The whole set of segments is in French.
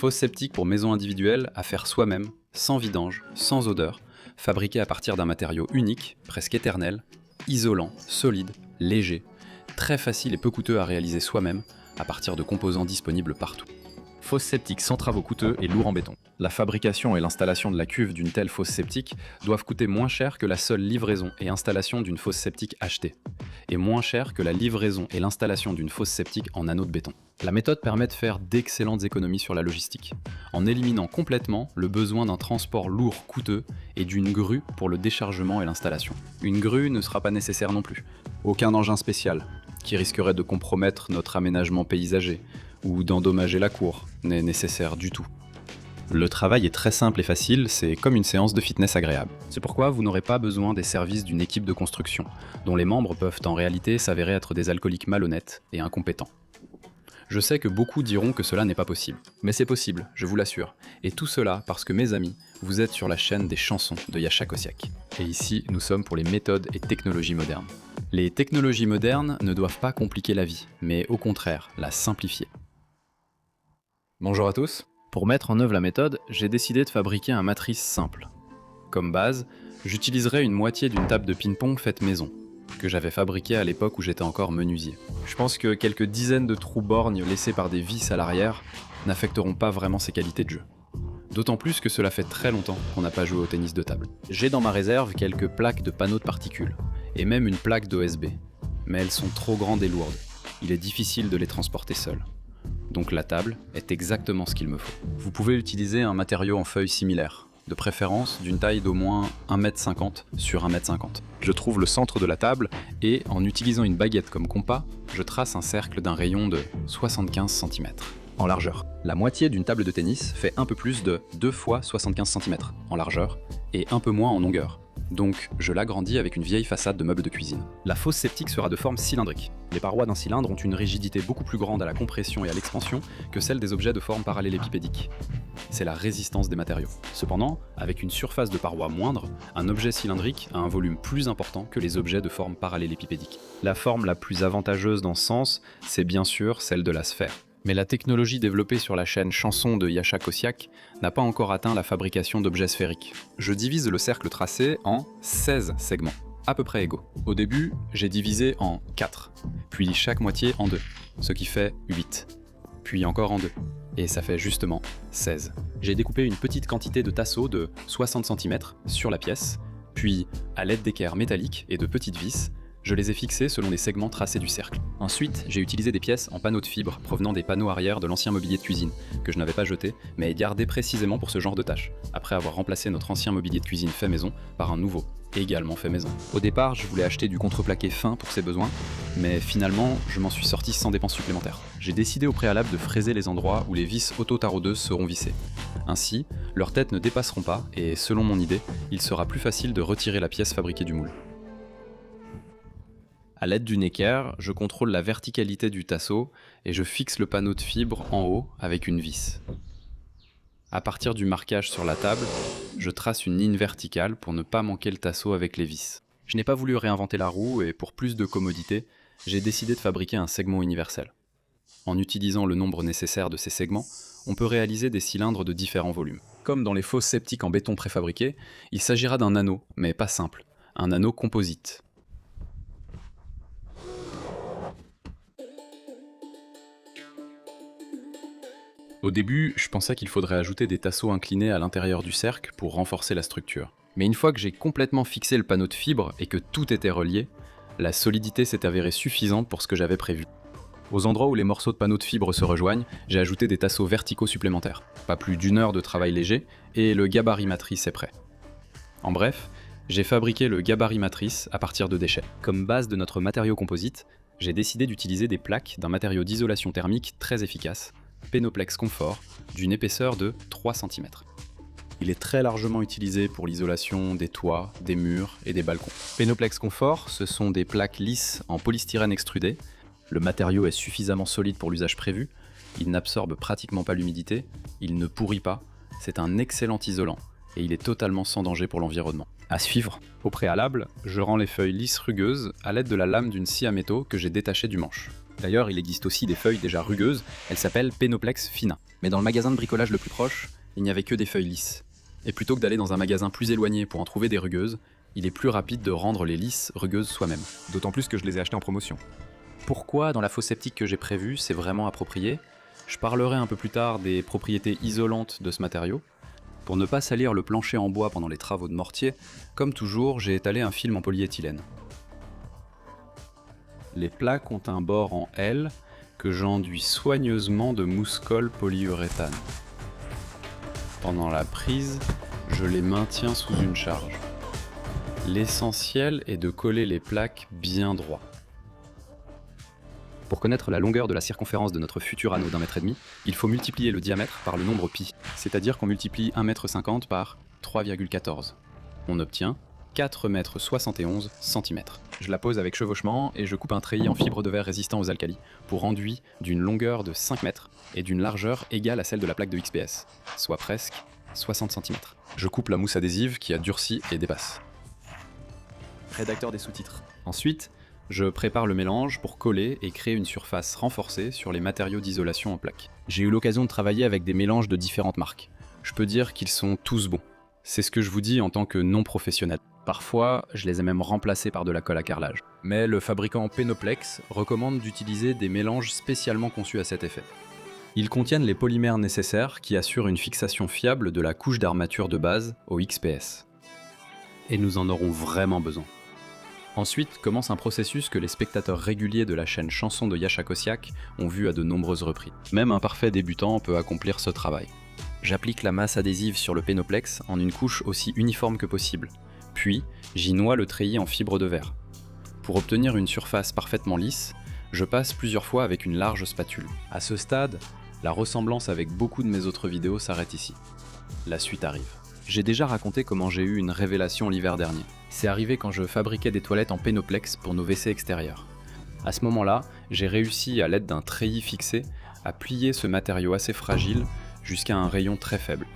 Fosse septique pour maison individuelle à faire soi-même, sans vidange, sans odeur, fabriquée à partir d'un matériau unique, presque éternel, isolant, solide, léger, très facile et peu coûteux à réaliser soi-même, à partir de composants disponibles partout. Fosse septique sans travaux coûteux et lourds en béton. La fabrication et l'installation de la cuve d'une telle fosse septique doivent coûter moins cher que la seule livraison et installation d'une fosse septique achetée, et moins cher que la livraison et l'installation d'une fosse septique en anneaux de béton. La méthode permet de faire d'excellentes économies sur la logistique, en éliminant complètement le besoin d'un transport lourd coûteux et d'une grue pour le déchargement et l'installation. Une grue ne sera pas nécessaire non plus. Aucun engin spécial, qui risquerait de compromettre notre aménagement paysager, ou d'endommager la cour, n'est nécessaire du tout. Le travail est très simple et facile, c'est comme une séance de fitness agréable. C'est pourquoi vous n'aurez pas besoin des services d'une équipe de construction, dont les membres peuvent en réalité s'avérer être des alcooliques malhonnêtes et incompétents. Je sais que beaucoup diront que cela n'est pas possible, mais c'est possible, je vous l'assure. Et tout cela parce que mes amis, vous êtes sur la chaîne des chansons de Yasha Kossiak. Et ici, nous sommes pour les méthodes et technologies modernes. Les technologies modernes ne doivent pas compliquer la vie, mais au contraire, la simplifier. Bonjour à tous. Pour mettre en œuvre la méthode, j'ai décidé de fabriquer un matrice simple. Comme base, j'utiliserai une moitié d'une table de ping-pong faite maison, que j'avais fabriquée à l'époque où j'étais encore menuisier. Je pense que quelques dizaines de trous borgnes laissés par des vis à l'arrière n'affecteront pas vraiment ses qualités de jeu. D'autant plus que cela fait très longtemps qu'on n'a pas joué au tennis de table. J'ai dans ma réserve quelques plaques de panneaux de particules, et même une plaque d'OSB, mais elles sont trop grandes et lourdes. Il est difficile de les transporter seules. Donc la table est exactement ce qu'il me faut. Vous pouvez utiliser un matériau en feuilles similaire, de préférence d'une taille d'au moins 1,50 m sur 1,50 m. Je trouve le centre de la table et, en utilisant une baguette comme compas, je trace un cercle d'un rayon de 75 cm en largeur. La moitié d'une table de tennis fait un peu plus de 2 fois 75 cm en largeur et un peu moins en longueur. Donc je l'agrandis avec une vieille façade de meubles de cuisine. La fosse septique sera de forme cylindrique. Les parois d'un cylindre ont une rigidité beaucoup plus grande à la compression et à l'expansion que celle des objets de forme parallélépipédique. C'est la résistance des matériaux. Cependant, avec une surface de paroi moindre, un objet cylindrique a un volume plus important que les objets de forme parallélépipédique. La forme la plus avantageuse dans ce sens, c'est bien sûr celle de la sphère. Mais la technologie développée sur la chaîne Chanson de Yasha Kossiak n'a pas encore atteint la fabrication d'objets sphériques. Je divise le cercle tracé en 16 segments, à peu près égaux. Au début, j'ai divisé en 4, puis chaque moitié en 2, ce qui fait 8, puis encore en 2, et ça fait justement 16. J'ai découpé une petite quantité de tasseaux de 60 cm sur la pièce, puis, à l'aide d'équerres métalliques et de petites vis, je les ai fixés selon les segments tracés du cercle. Ensuite, j'ai utilisé des pièces en panneaux de fibres provenant des panneaux arrière de l'ancien mobilier de cuisine, que je n'avais pas jeté, mais gardé précisément pour ce genre de tâche, après avoir remplacé notre ancien mobilier de cuisine fait maison par un nouveau, également fait maison. Au départ, je voulais acheter du contreplaqué fin pour ces besoins, mais finalement, je m'en suis sorti sans dépenses supplémentaires. J'ai décidé au préalable de fraiser les endroits où les vis auto-taraudeuses seront vissées. Ainsi, leurs têtes ne dépasseront pas, et selon mon idée, il sera plus facile de retirer la pièce fabriquée du moule. À l'aide d'une équerre, je contrôle la verticalité du tasseau et je fixe le panneau de fibre en haut avec une vis. À partir du marquage sur la table, je trace une ligne verticale pour ne pas manquer le tasseau avec les vis. Je n'ai pas voulu réinventer la roue et pour plus de commodité, j'ai décidé de fabriquer un segment universel. En utilisant le nombre nécessaire de ces segments, on peut réaliser des cylindres de différents volumes. Comme dans les fosses septiques en béton préfabriqué, il s'agira d'un anneau, mais pas simple, un anneau composite. Au début, je pensais qu'il faudrait ajouter des tasseaux inclinés à l'intérieur du cercle pour renforcer la structure. Mais une fois que j'ai complètement fixé le panneau de fibre et que tout était relié, la solidité s'est avérée suffisante pour ce que j'avais prévu. Aux endroits où les morceaux de panneaux de fibre se rejoignent, j'ai ajouté des tasseaux verticaux supplémentaires. Pas plus d'1 heure de travail léger, et le gabarit matrice est prêt. En bref, j'ai fabriqué le gabarit matrice à partir de déchets. Comme base de notre matériau composite, j'ai décidé d'utiliser des plaques d'un matériau d'isolation thermique très efficace, Penoplex Comfort, d'une épaisseur de 3 cm. Il est très largement utilisé pour l'isolation des toits, des murs et des balcons. Penoplex Comfort, ce sont des plaques lisses en polystyrène extrudé. Le matériau est suffisamment solide pour l'usage prévu, il n'absorbe pratiquement pas l'humidité, il ne pourrit pas, c'est un excellent isolant et il est totalement sans danger pour l'environnement. À suivre. Au préalable, je rends les feuilles lisses rugueuses à l'aide de la lame d'une scie à métaux que j'ai détachée du manche. D'ailleurs, il existe aussi des feuilles déjà rugueuses, elles s'appellent Penoplex fina. Mais dans le magasin de bricolage le plus proche, il n'y avait que des feuilles lisses. Et plutôt que d'aller dans un magasin plus éloigné pour en trouver des rugueuses, il est plus rapide de rendre les lisses rugueuses soi-même. D'autant plus que je les ai achetées en promotion. Pourquoi, dans la fosse septique que j'ai prévue, c'est vraiment approprié? Je parlerai un peu plus tard des propriétés isolantes de ce matériau. Pour ne pas salir le plancher en bois pendant les travaux de mortier, comme toujours, j'ai étalé un film en polyéthylène. Les plaques ont un bord en L que j'enduis soigneusement de mousse-colle polyuréthane. Pendant la prise, je les maintiens sous une charge. L'essentiel est de coller les plaques bien droit. Pour connaître la longueur de la circonférence de notre futur anneau d'1,5 m, il faut multiplier le diamètre par le nombre pi, c'est-à-dire qu'on multiplie 1,50 m par 3,14. On obtient 4,71 cm. Je la pose avec chevauchement et je coupe un treillis en fibre de verre résistant aux alcalis pour enduit d'une longueur de 5 mètres et d'une largeur égale à celle de la plaque de XPS, soit presque 60 cm. Je coupe la mousse adhésive qui a durci et dépasse. Rédacteur des sous-titres. Ensuite, je prépare le mélange pour coller et créer une surface renforcée sur les matériaux d'isolation en plaques. J'ai eu l'occasion de travailler avec des mélanges de différentes marques. Je peux dire qu'ils sont tous bons. C'est ce que je vous dis en tant que non-professionnel. Parfois, je les ai même remplacés par de la colle à carrelage. Mais le fabricant Penoplex recommande d'utiliser des mélanges spécialement conçus à cet effet. Ils contiennent les polymères nécessaires qui assurent une fixation fiable de la couche d'armature de base au XPS. Et nous en aurons vraiment besoin. Ensuite commence un processus que les spectateurs réguliers de la chaîne Chanson de Yasha Kossiak ont vu à de nombreuses reprises. Même un parfait débutant peut accomplir ce travail. J'applique la masse adhésive sur le Penoplex en une couche aussi uniforme que possible. Puis, j'y noie le treillis en fibre de verre. Pour obtenir une surface parfaitement lisse, je passe plusieurs fois avec une large spatule. À ce stade, la ressemblance avec beaucoup de mes autres vidéos s'arrête ici. La suite arrive. J'ai déjà raconté comment j'ai eu une révélation l'hiver dernier. C'est arrivé quand je fabriquais des toilettes en Penoplex pour nos WC extérieurs. À ce moment-là, j'ai réussi à l'aide d'un treillis fixé à plier ce matériau assez fragile jusqu'à un rayon très faible.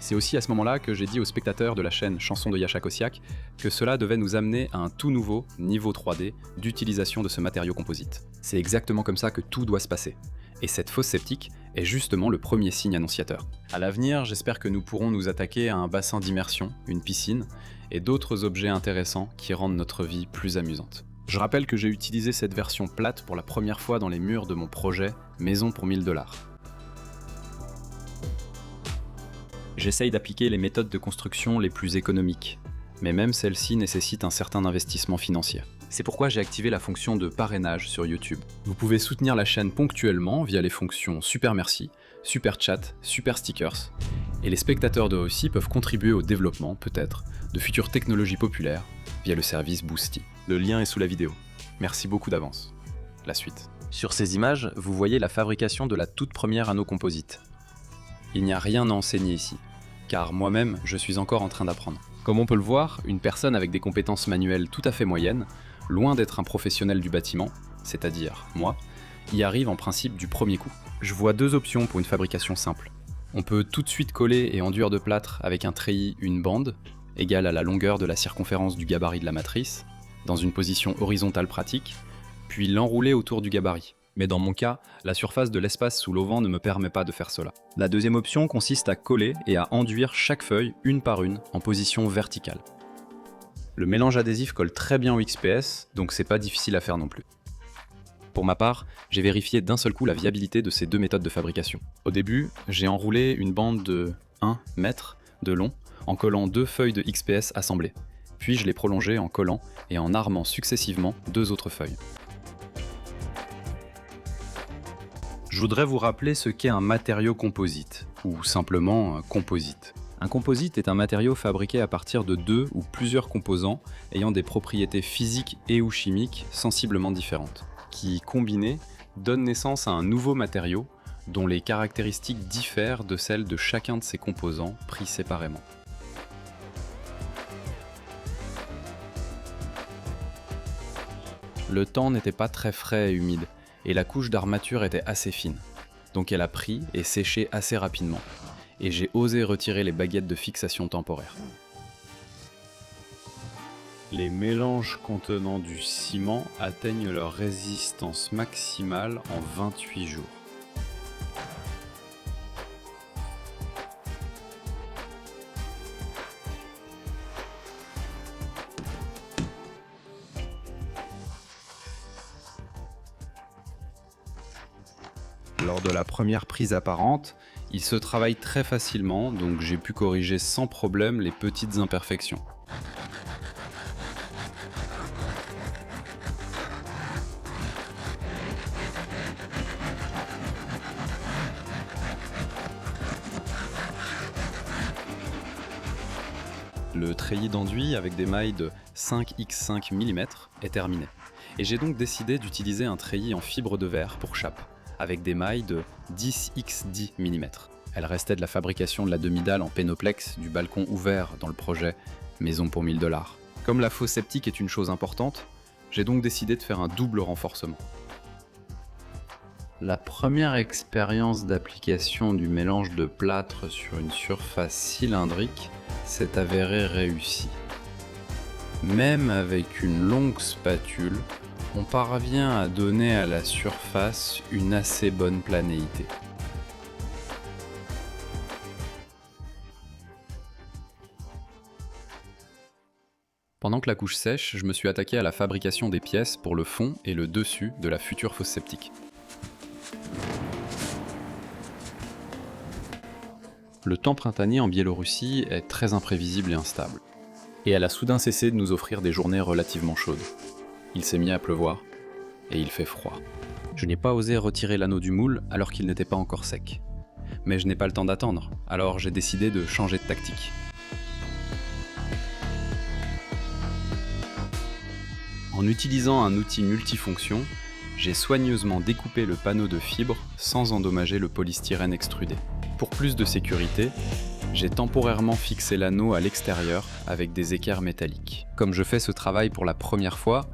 C'est aussi à ce moment-là que j'ai dit aux spectateurs de la chaîne Chanson de Yasha Kossiak que cela devait nous amener à un tout nouveau niveau 3D d'utilisation de ce matériau composite. C'est exactement comme ça que tout doit se passer. Et cette fosse septique est justement le premier signe annonciateur. À l'avenir, j'espère que nous pourrons nous attaquer à un bassin d'immersion, une piscine, et d'autres objets intéressants qui rendent notre vie plus amusante. Je rappelle que j'ai utilisé cette version plate pour la première fois dans les murs de mon projet Maison pour 1000 $. J'essaye d'appliquer les méthodes de construction les plus économiques, mais même celles-ci nécessitent un certain investissement financier. C'est pourquoi j'ai activé la fonction de parrainage sur YouTube. Vous pouvez soutenir la chaîne ponctuellement via les fonctions Super Merci, Super Chat, Super Stickers, et les spectateurs de Russie peuvent contribuer au développement, peut-être, de futures technologies populaires via le service Boosty. Le lien est sous la vidéo. Merci beaucoup d'avance. La suite. Sur ces images, vous voyez la fabrication de la toute première anneau composite. Il n'y a rien à enseigner ici, car moi-même, je suis encore en train d'apprendre. Comme on peut le voir, une personne avec des compétences manuelles tout à fait moyennes, loin d'être un professionnel du bâtiment, c'est-à-dire moi, y arrive en principe du premier coup. Je vois deux options pour une fabrication simple. On peut tout de suite coller et enduire de plâtre avec un treillis une bande, égale à la longueur de la circonférence du gabarit de la matrice, dans une position horizontale pratique, puis l'enrouler autour du gabarit. Mais dans mon cas, la surface de l'espace sous l'auvent ne me permet pas de faire cela. La deuxième option consiste à coller et à enduire chaque feuille une par une en position verticale. Le mélange adhésif colle très bien au XPS, donc c'est pas difficile à faire non plus. Pour ma part, j'ai vérifié d'un seul coup la viabilité de ces deux méthodes de fabrication. Au début, j'ai enroulé une bande de 1 mètre de long en collant deux feuilles de XPS assemblées. Puis je l'ai prolongée en collant et en armant successivement deux autres feuilles. Je voudrais vous rappeler ce qu'est un matériau composite, ou simplement un composite. Un composite est un matériau fabriqué à partir de deux ou plusieurs composants ayant des propriétés physiques et ou chimiques sensiblement différentes, qui, combinés, donnent naissance à un nouveau matériau dont les caractéristiques diffèrent de celles de chacun de ses composants pris séparément. Le temps n'était pas très frais et humide, et la couche d'armature était assez fine, donc elle a pris et séché assez rapidement, et j'ai osé retirer les baguettes de fixation temporaire. Les mélanges contenant du ciment atteignent leur résistance maximale en 28 jours. Lors de la première prise apparente, il se travaille très facilement, donc j'ai pu corriger sans problème les petites imperfections. Le treillis d'enduit avec des mailles de 5x5 mm est terminé. Et j'ai donc décidé d'utiliser un treillis en fibre de verre pour chape, avec des mailles de 10x10 mm. Elle restait de la fabrication de la demi-dalle en pénoplex du balcon ouvert dans le projet Maison pour 1000 $. Comme la fosse septique est une chose importante, j'ai donc décidé de faire un double renforcement. La première expérience d'application du mélange de plâtre sur une surface cylindrique s'est avérée réussie. Même avec une longue spatule, on parvient à donner à la surface une assez bonne planéité. Pendant que la couche sèche, je me suis attaqué à la fabrication des pièces pour le fond et le dessus de la future fosse septique. Le temps printanier en Biélorussie est très imprévisible et instable. Et elle a soudain cessé de nous offrir des journées relativement chaudes. Il s'est mis à pleuvoir, et il fait froid. Je n'ai pas osé retirer l'anneau du moule alors qu'il n'était pas encore sec. Mais je n'ai pas le temps d'attendre, alors j'ai décidé de changer de tactique. En utilisant un outil multifonction, j'ai soigneusement découpé le panneau de fibre sans endommager le polystyrène extrudé. Pour plus de sécurité, j'ai temporairement fixé l'anneau à l'extérieur avec des équerres métalliques. Comme je fais ce travail pour la première fois,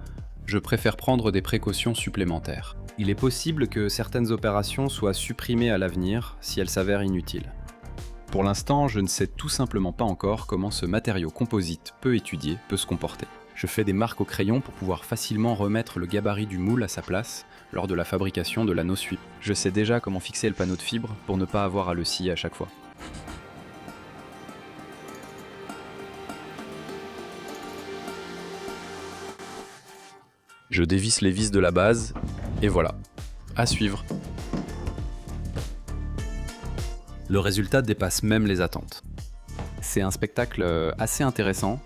je préfère prendre des précautions supplémentaires. Il est possible que certaines opérations soient supprimées à l'avenir si elles s'avèrent inutiles. Pour l'instant, je ne sais tout simplement pas encore comment ce matériau composite peu étudié peut se comporter. Je fais des marques au crayon pour pouvoir facilement remettre le gabarit du moule à sa place lors de la fabrication de l'anneau sweep. Je sais déjà comment fixer le panneau de fibre pour ne pas avoir à le scier à chaque fois. Je dévisse les vis de la base, et voilà. À suivre. Le résultat dépasse même les attentes. C'est un spectacle assez intéressant.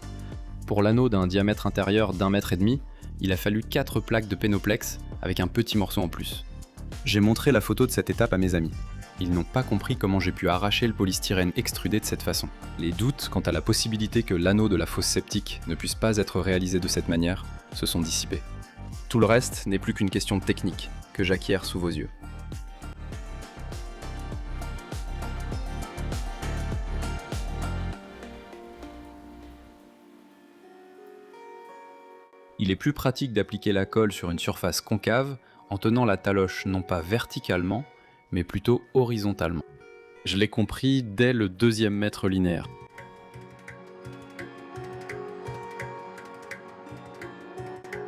Pour l'anneau d'un diamètre intérieur d'1,5 m, il a fallu 4 plaques de pénoplex avec un petit morceau en plus. J'ai montré la photo de cette étape à mes amis. Ils n'ont pas compris comment j'ai pu arracher le polystyrène extrudé de cette façon. Les doutes quant à la possibilité que l'anneau de la fosse septique ne puisse pas être réalisé de cette manière se sont dissipés. Tout le reste n'est plus qu'une question de technique que j'acquiers sous vos yeux. Il est plus pratique d'appliquer la colle sur une surface concave en tenant la taloche non pas verticalement, mais plutôt horizontalement. Je l'ai compris dès le 2e mètre linéaire.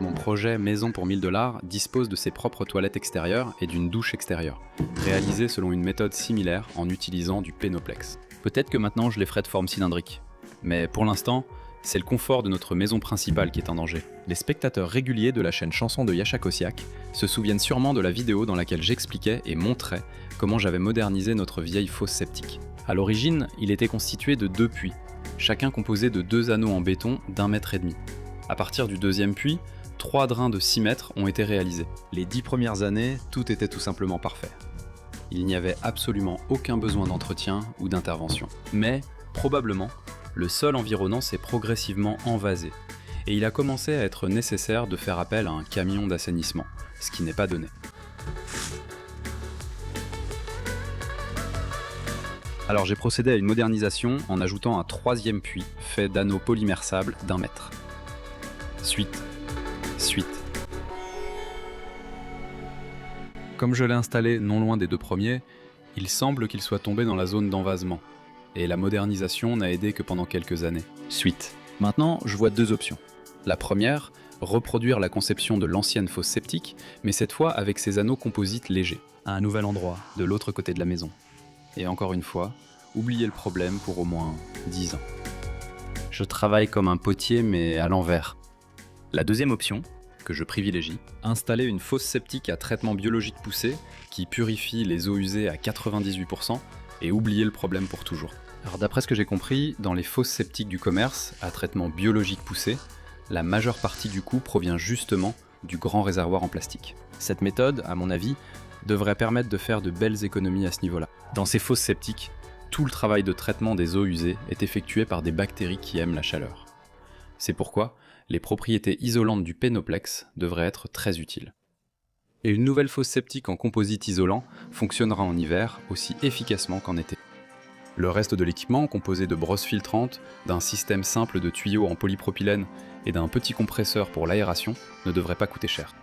Mon projet Maison pour 1000 $ dispose de ses propres toilettes extérieures et d'une douche extérieure, réalisées selon une méthode similaire en utilisant du pénoplex. Peut-être que maintenant je les ferai de forme cylindrique, mais pour l'instant, c'est le confort de notre maison principale qui est en danger. Les spectateurs réguliers de la chaîne Chanson de Yasha Kosiak se souviennent sûrement de la vidéo dans laquelle j'expliquais et montrais comment j'avais modernisé notre vieille fosse septique. À l'origine, il était constitué de 2 puits, chacun composé de 2 anneaux en béton d'1,5 m. À partir du 2e puits, 3 drains de 6 mètres ont été réalisés. Les 10 premières années, tout était tout simplement parfait. Il n'y avait absolument aucun besoin d'entretien ou d'intervention. Mais, probablement, le sol environnant s'est progressivement envasé, et il a commencé à être nécessaire de faire appel à un camion d'assainissement, ce qui n'est pas donné. Alors j'ai procédé à une modernisation en ajoutant un 3e puits fait d'anneaux polymersables d'1 mètre. Suite. Comme je l'ai installé non loin des 2 premiers, il semble qu'il soit tombé dans la zone d'envasement, et la modernisation n'a aidé que pendant quelques années. Suite. Maintenant, je vois 2 options. La première, reproduire la conception de l'ancienne fosse septique, mais cette fois avec ses anneaux composites légers, à un nouvel endroit, de l'autre côté de la maison. Et encore une fois, oubliez le problème pour au moins 10 ans. Je travaille comme un potier mais à l'envers. La deuxième option, que je privilégie, installer une fosse septique à traitement biologique poussé qui purifie les eaux usées à 98% et oublier le problème pour toujours. Alors d'après ce que j'ai compris, dans les fosses septiques du commerce à traitement biologique poussé, la majeure partie du coût provient justement du grand réservoir en plastique. Cette méthode, à mon avis, devrait permettre de faire de belles économies à ce niveau-là. Dans ces fosses septiques, tout le travail de traitement des eaux usées est effectué par des bactéries qui aiment la chaleur. C'est pourquoi les propriétés isolantes du Penoplex devraient être très utiles. Et une nouvelle fosse septique en composite isolant fonctionnera en hiver aussi efficacement qu'en été. Le reste de l'équipement, composé de brosses filtrantes, d'un système simple de tuyaux en polypropylène et d'un petit compresseur pour l'aération, ne devrait pas coûter cher.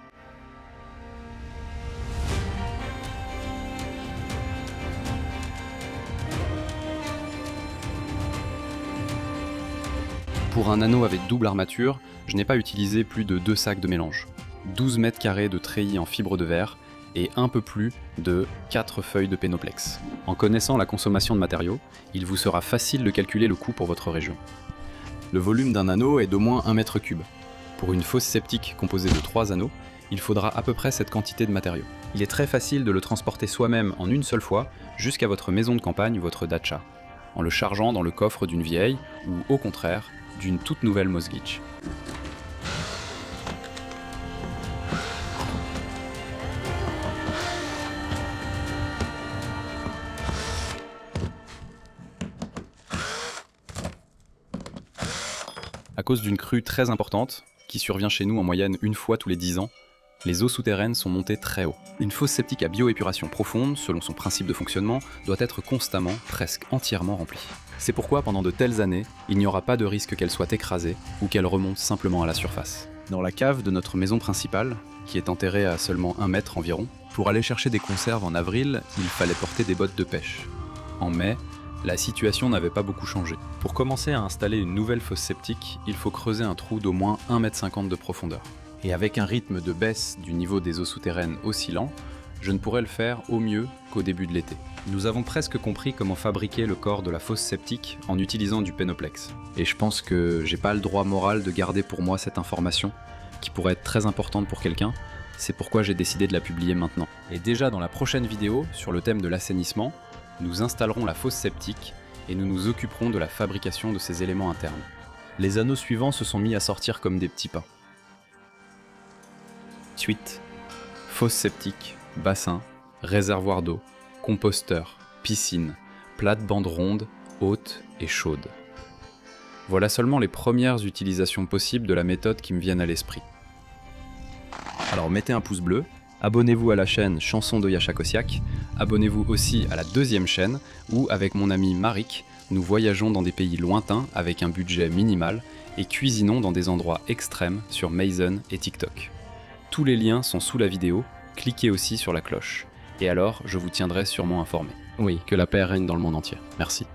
Pour un anneau avec double armature, je n'ai pas utilisé plus de 2 sacs de mélange. 12 mètres carrés de treillis en fibre de verre et un peu plus de 4 feuilles de Penoplex. En connaissant la consommation de matériaux, il vous sera facile de calculer le coût pour votre région. Le volume d'un anneau est d'au moins 1 mètre cube. Pour une fosse septique composée de 3 anneaux, il faudra à peu près cette quantité de matériaux. Il est très facile de le transporter soi-même en une seule fois jusqu'à votre maison de campagne, votre dacha, en le chargeant dans le coffre d'une vieille ou, au contraire, d'une toute nouvelle Mosgitch. À cause d'une crue très importante, qui survient chez nous en moyenne une fois tous les 10 ans, les eaux souterraines sont montées très haut. Une fosse septique à bioépuration profonde, selon son principe de fonctionnement, doit être constamment, presque entièrement remplie. C'est pourquoi pendant de telles années, il n'y aura pas de risque qu'elle soit écrasée ou qu'elle remonte simplement à la surface. Dans la cave de notre maison principale, qui est enterrée à seulement 1 mètre environ, pour aller chercher des conserves en avril, il fallait porter des bottes de pêche. En mai, la situation n'avait pas beaucoup changé. Pour commencer à installer une nouvelle fosse septique, il faut creuser un trou d'au moins 1,50 m de profondeur. Et avec un rythme de baisse du niveau des eaux souterraines oscillant, je ne pourrais le faire au mieux qu'au début de l'été. Nous avons presque compris comment fabriquer le corps de la fosse septique en utilisant du Penoplex. Et je pense que j'ai pas le droit moral de garder pour moi cette information, qui pourrait être très importante pour quelqu'un. C'est pourquoi j'ai décidé de la publier maintenant. Et déjà dans la prochaine vidéo, sur le thème de l'assainissement, nous installerons la fosse septique et nous nous occuperons de la fabrication de ces éléments internes. Les anneaux suivants se sont mis à sortir comme des petits pains. Suite, fosse septique, bassin, réservoir d'eau, composteur, piscine, plate-bande ronde, haute et chaude. Voilà seulement les premières utilisations possibles de la méthode qui me viennent à l'esprit. Alors mettez un pouce bleu, abonnez-vous à la chaîne Chanson de Yasha Kosiak, abonnez-vous aussi à la deuxième chaîne où, avec mon ami Marik, nous voyageons dans des pays lointains avec un budget minimal et cuisinons dans des endroits extrêmes sur Maizen et TikTok. Tous les liens sont sous la vidéo, cliquez aussi sur la cloche. Et alors, je vous tiendrai sûrement informé. Oui, que la paix règne dans le monde entier. Merci.